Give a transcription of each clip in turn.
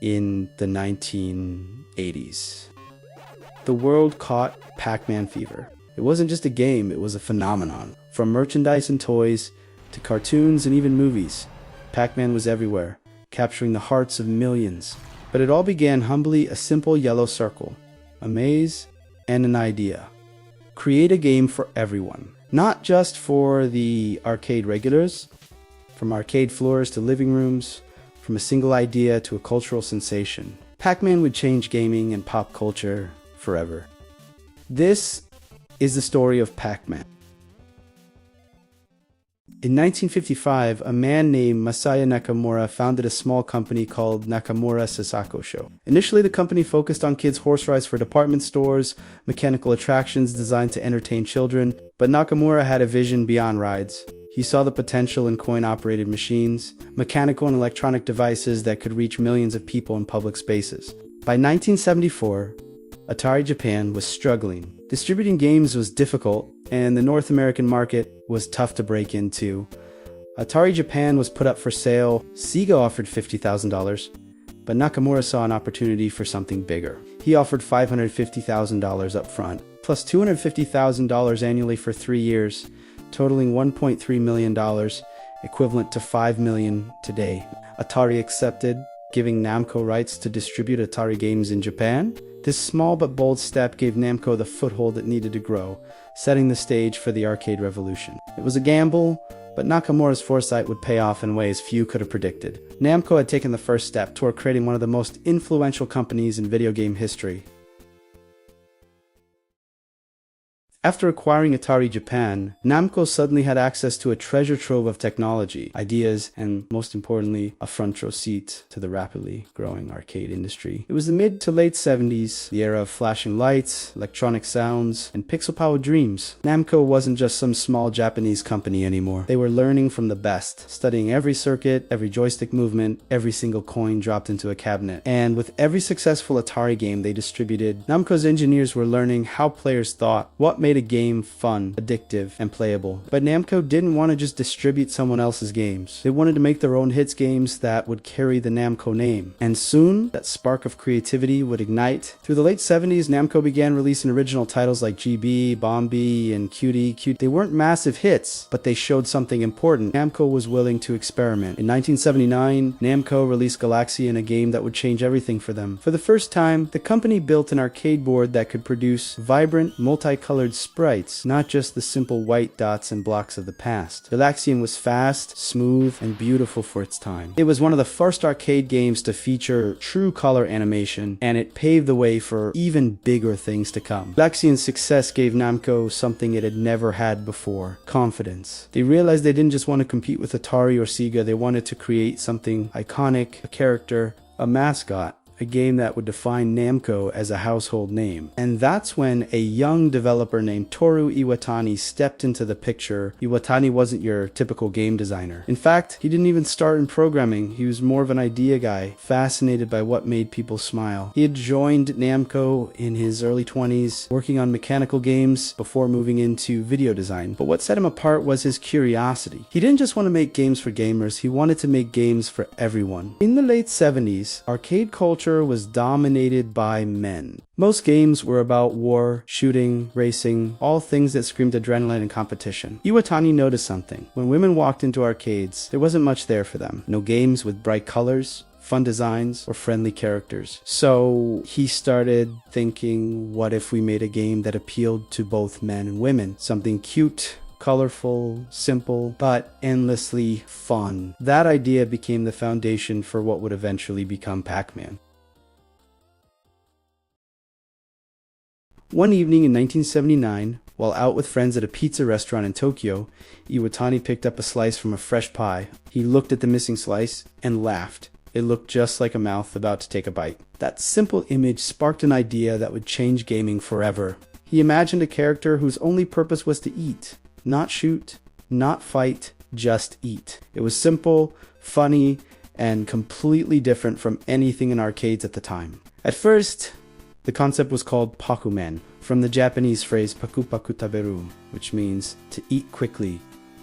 in the 1980s. The world caught Pac-Man Fever. It wasn't just a game, it was a phenomenon. From merchandise and toys to cartoons and even movies, Pac-Man was everywhere, capturing the hearts of millions. But it all began humbly: a simple yellow circle, a maze, and an idea. Create a game for everyone. Not just for the arcade regulars, from arcade floors to living rooms, from a single idea to a cultural sensation. Pac-Man would change gaming and pop culture forever. This is the story of Pac-Man. In 1955, a man named Masaya Nakamura founded a small company called Nakamura Sasako Show. Initially, the company focused on kids' horse rides for department stores, mechanical attractions designed to entertain children, but Nakamura had a vision beyond rides. He saw the potential in coin-operated machines, mechanical and electronic devices that could reach millions of people in public spaces. By 1974, Atari Japan was struggling. Distributing games was difficult, and the North American market was tough to break into. Atari Japan was put up for sale. Sega offered $50,000, but Nakamura saw an opportunity for something bigger. He offered $550,000 up front, plus $250,000 annually for 3 years, totaling $1.3 million, equivalent to $5 million today. Atari accepted, giving Namco rights to distribute Atari games in Japan. This small but bold step gave Namco the foothold it needed to grow, setting the stage for the arcade revolution. It was a gamble, but Nakamura's foresight would pay off in ways few could have predicted. Namco had taken the first step toward creating one of the most influential companies in video game history. After acquiring Atari Japan, Namco suddenly had access to a treasure trove of technology, ideas, and most importantly, a front row seat to the rapidly growing arcade industry. It was the mid to late 70s, the era of flashing lights, electronic sounds, and pixel-powered dreams. Namco wasn't just some small Japanese company anymore. They were learning from the best, studying every circuit, every joystick movement, every single coin dropped into a cabinet. And with every successful Atari game they distributed, Namco's engineers were learning how players thought, what made a game fun, addictive, and playable. But Namco didn't want to just distribute someone else's games. They wanted to make their own hits games that would carry the Namco name. And soon, that spark of creativity would ignite. Through the late 70s, Namco began releasing original titles like GB, Bombi, and Cutie. They weren't massive hits, but they showed something important. Namco was willing to experiment. In 1979, Namco released Galaxian, a game that would change everything for them. For the first time, the company built an arcade board that could produce vibrant, multicolored sprites, not just the simple white dots and blocks of the past. Galaxian was fast, smooth, and beautiful for its time. It was one of the first arcade games to feature true color animation, and it paved the way for even bigger things to come. Galaxian's success gave Namco something it had never had before: confidence. They realized they didn't just want to compete with Atari or Sega, they wanted to create something iconic, a character, a mascot. A game that would define Namco as a household name. And that's when a young developer named Tōru Iwatani stepped into the picture. Iwatani wasn't your typical game designer. In fact, he didn't even start in programming. He was more of an idea guy, fascinated by what made people smile. He had joined Namco in his early 20s, working on mechanical games before moving into video design. But what set him apart was his curiosity. He didn't just want to make games for gamers, he wanted to make games for everyone. In the late 70s, arcade culture was dominated by men. Most games were about war, shooting, racing, all things that screamed adrenaline and competition. Iwatani noticed something. When women walked into arcades, there wasn't much there for them. No games with bright colors, fun designs, or friendly characters. So he started thinking, what if we made a game that appealed to both men and women? Something cute, colorful, simple, but endlessly fun. That idea became the foundation for what would eventually become Pac-Man. One evening in 1979, while out with friends at a pizza restaurant in Tokyo, Iwatani picked up a slice from a fresh pie. He looked at the missing slice and laughed. It looked just like a mouth about to take a bite. That simple image sparked an idea that would change gaming forever. He imagined a character whose only purpose was to eat. Not shoot, not fight, just eat. It was simple, funny, and completely different from anything in arcades at the time. At first, the concept was called Pac-Man, from the Japanese phrase paku paku taberu, which means to eat quickly,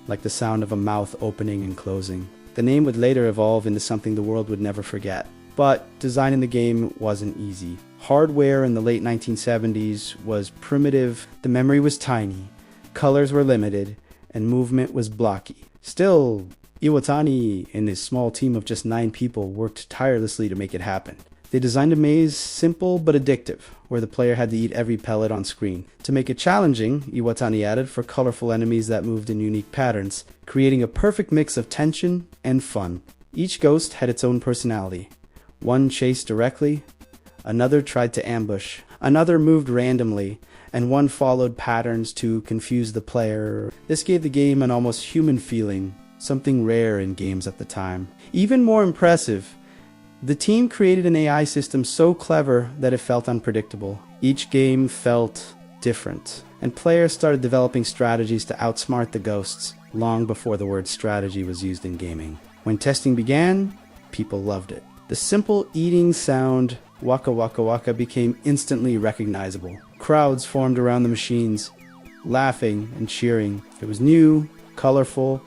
like the sound of a mouth opening and closing. The name would later evolve into something the world would never forget: But designing the game wasn't easy. Hardware in the late 1970s was primitive, the memory was tiny, colors were limited, and movement was blocky. Still, Iwatani and his small team of just 9 people worked tirelessly to make it happen. They designed a maze simple but addictive, where the player had to eat every pellet on screen. To make it challenging, Iwatani added for colorful enemies that moved in unique patterns, creating a perfect mix of tension and fun. Each ghost had its own personality. One chased directly, another tried to ambush, another moved randomly, and one followed patterns to confuse the player. This gave the game an almost human feeling, something rare in games at the time. Even more impressive, the team created an AI system so clever that it felt unpredictable. Each game felt different, and players started developing strategies to outsmart the ghosts long before the word strategy was used in gaming. When testing began, people loved it. The simple eating sound, waka waka waka, became instantly recognizable. Crowds formed around the machines, laughing and cheering. It was new, colorful,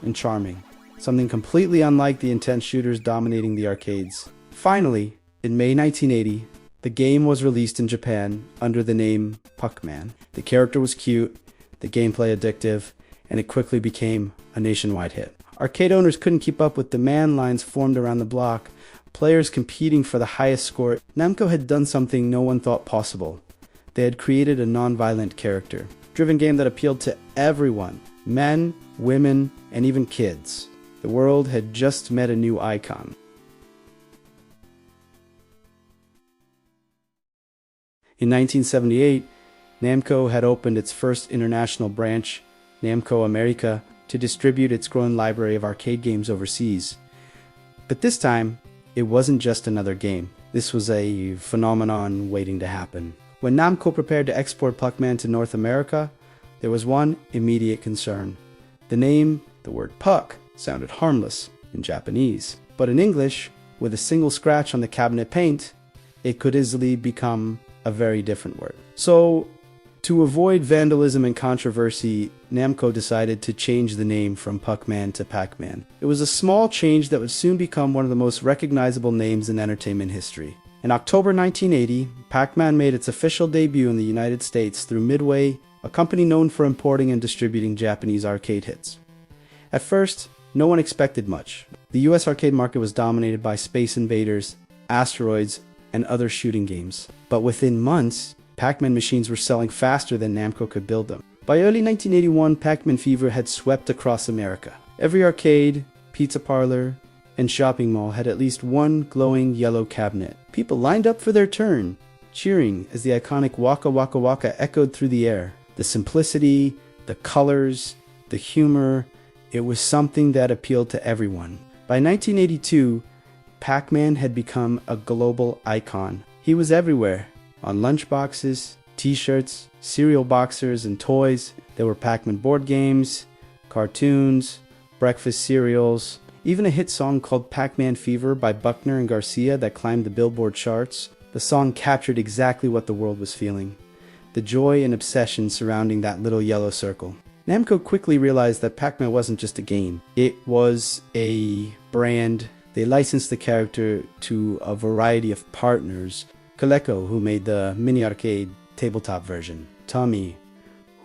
and charming. Something completely unlike the intense shooters dominating the arcades. Finally, in May 1980, the game was released in Japan under the name Pac-Man. The character was cute, the gameplay addictive, and it quickly became a nationwide hit. Arcade owners couldn't keep up with demand lines formed around the block, players competing for the highest score. Namco had done something no one thought possible. They had created a non-violent character-driven game that appealed to everyone, men, women, and even kids. The world had just met a new icon. In 1978, Namco had opened its first international branch, Namco America, to distribute its growing library of arcade games overseas. But this time, it wasn't just another game. This was a phenomenon waiting to happen. When Namco prepared to export Pac-Man to North America, there was one immediate concern. The name, the word Puck, sounded harmless in Japanese. But in English, with a single scratch on the cabinet paint, it could easily become a very different word. So, to avoid vandalism and controversy, Namco decided to change the name from Puck-Man to Pac-Man. It was a small change that would soon become one of the most recognizable names in entertainment history. In October 1980, Pac-Man made its official debut in the United States through Midway, a company known for importing and distributing Japanese arcade hits. At first, no one expected much. The US arcade market was dominated by Space Invaders, Asteroids, and other shooting games. But within months, Pac-Man machines were selling faster than Namco could build them. By early 1981, Pac-Man Fever had swept across America. Every arcade, pizza parlor, and shopping mall had at least one glowing yellow cabinet. People lined up for their turn, cheering as the iconic Waka Waka Waka echoed through the air. The simplicity, the colors, the humor, it was something that appealed to everyone. By 1982, Pac-Man had become a global icon. He was everywhere, on lunchboxes, t-shirts, cereal boxers, and toys. There were Pac-Man board games, cartoons, breakfast cereals, even a hit song called Pac-Man Fever by Buckner and Garcia that climbed the Billboard charts. The song captured exactly what the world was feeling, the joy and obsession surrounding that little yellow circle. Namco quickly realized that Pac-Man wasn't just a game. It was a brand. They licensed the character to a variety of partners. Coleco, who made the mini arcade tabletop version. Tommy,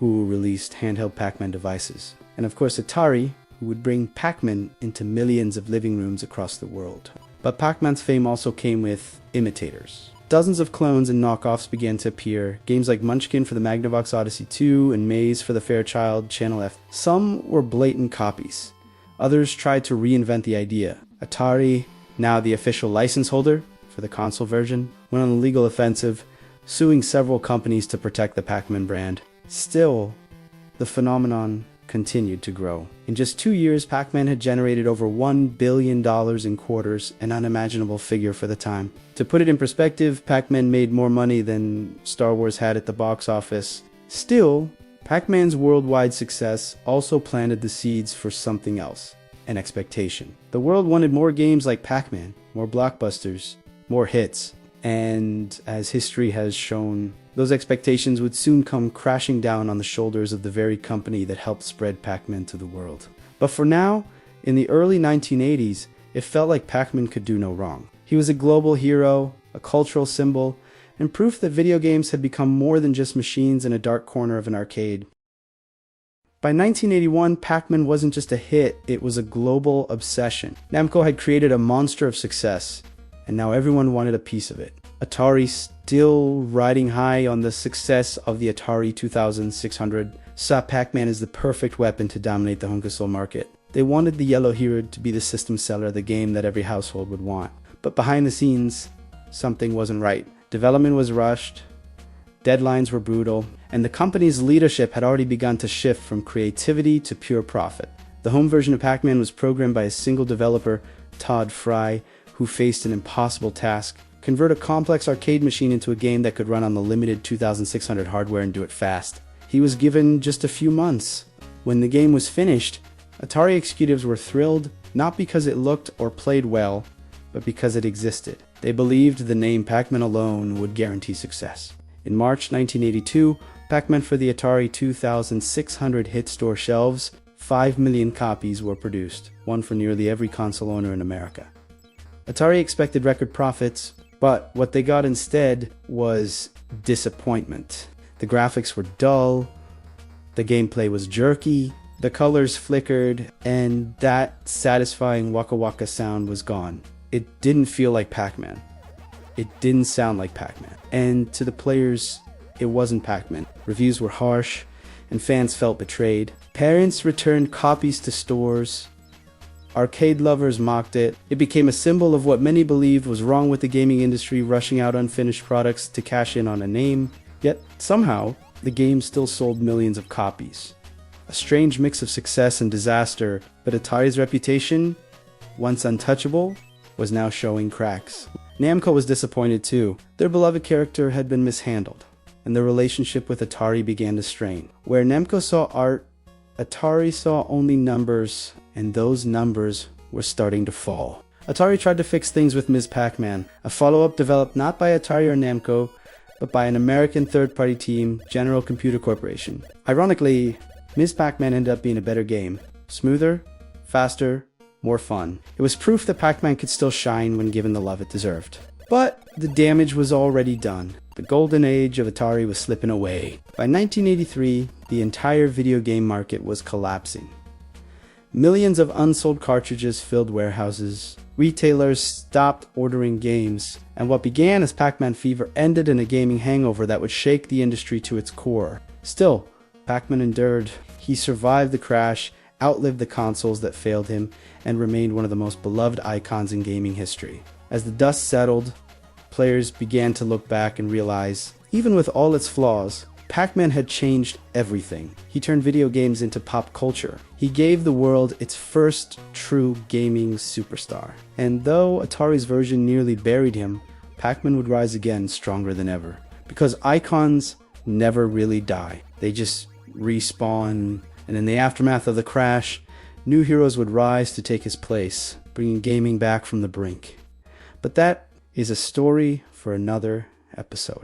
who released handheld Pac-Man devices. And of course Atari, who would bring Pac-Man into millions of living rooms across the world. But Pac-Man's fame also came with imitators. Dozens of clones and knockoffs began to appear. Games like Munchkin for the Magnavox Odyssey 2 and Maze for the Fairchild Channel F. Some were blatant copies. Others tried to reinvent the idea. Atari, now the official license holder for the console version, went on a legal offensive, suing several companies to protect the Pac-Man brand. Still, the phenomenon continued to grow. In just 2 years, Pac-Man had generated over $1 billion in quarters, an unimaginable figure for the time. To put it in perspective, Pac-Man made more money than Star Wars had at the box office. Still, Pac-Man's worldwide success also planted the seeds for something else, an expectation. The world wanted more games like Pac-Man, more blockbusters, more hits. And as history has shown, those expectations would soon come crashing down on the shoulders of the very company that helped spread Pac-Man to the world. But for now, in the early 1980s, it felt like Pac-Man could do no wrong. He He was a global hero, a cultural symbol, and proof that video games had become more than just machines in a dark corner of an arcade. By 1981, Pac-Man wasn't just a hit, it was a global obsession. Namco had created a monster of success, and now everyone wanted a piece of it. Atari, still riding high on the success of the Atari 2600, saw Pac-Man as the perfect weapon to dominate the home console market. They wanted the yellow hero to be the system seller, the game that every household would want. But behind the scenes, something wasn't right. Development was rushed, deadlines were brutal, and the company's leadership had already begun to shift from creativity to pure profit. The home version of Pac-Man was programmed by a single developer, Todd Fry, who faced an impossible task: convert a complex arcade machine into a game that could run on the limited 2600 hardware and do it fast. He was given just a few months. When the game was finished, Atari executives were thrilled, not because it looked or played well, but because it existed. They believed the name Pac-Man alone would guarantee success. In March 1982, Pac-Man for the Atari 2600 hit store shelves. 5 million copies were produced, one for nearly every console owner in America. Atari expected record profits, but what they got instead was disappointment. The graphics were dull, the gameplay was jerky, the colors flickered, and that satisfying waka waka sound was gone. It didn't feel like Pac-Man. It didn't sound like Pac-Man. And to the players, it wasn't Pac-Man. Reviews were harsh, and fans felt betrayed. Parents returned copies to stores. Arcade lovers mocked it. It became a symbol of what many believed was wrong with the gaming industry, rushing out unfinished products to cash in on a name. Yet, somehow, the game still sold millions of copies. A strange mix of success and disaster, but Atari's reputation, once untouchable, was now showing cracks. Namco was disappointed too. Their beloved character had been mishandled, and their relationship with Atari began to strain. Where Namco saw art, Atari saw only numbers, and those numbers were starting to fall. Atari tried to fix things with Ms. Pac-Man, a follow-up developed not by Atari or Namco, but by an American third-party team, General Computer Corporation. Ironically, Ms. Pac-Man ended up being a better game. Smoother, faster, more fun. It was proof that Pac-Man could still shine when given the love it deserved. But the damage was already done. The golden age of Atari was slipping away. By 1983, the entire video game market was collapsing. Millions of unsold cartridges filled warehouses. Retailers stopped ordering games, and what began as Pac-Man Fever ended in a gaming hangover that would shake the industry to its core. Still, Pac-Man endured. He survived the crash, outlived the consoles that failed him, and remained one of the most beloved icons in gaming history. As the dust settled, players began to look back and realize, even with all its flaws, Pac-Man had changed everything. He turned video games into pop culture. He gave the world its first true gaming superstar. And though Atari's version nearly buried him, Pac-Man would rise again stronger than ever. Because icons never really die. They just respawn, and in the aftermath of the crash, new heroes would rise to take his place, bringing gaming back from the brink. But that is a story for another episode.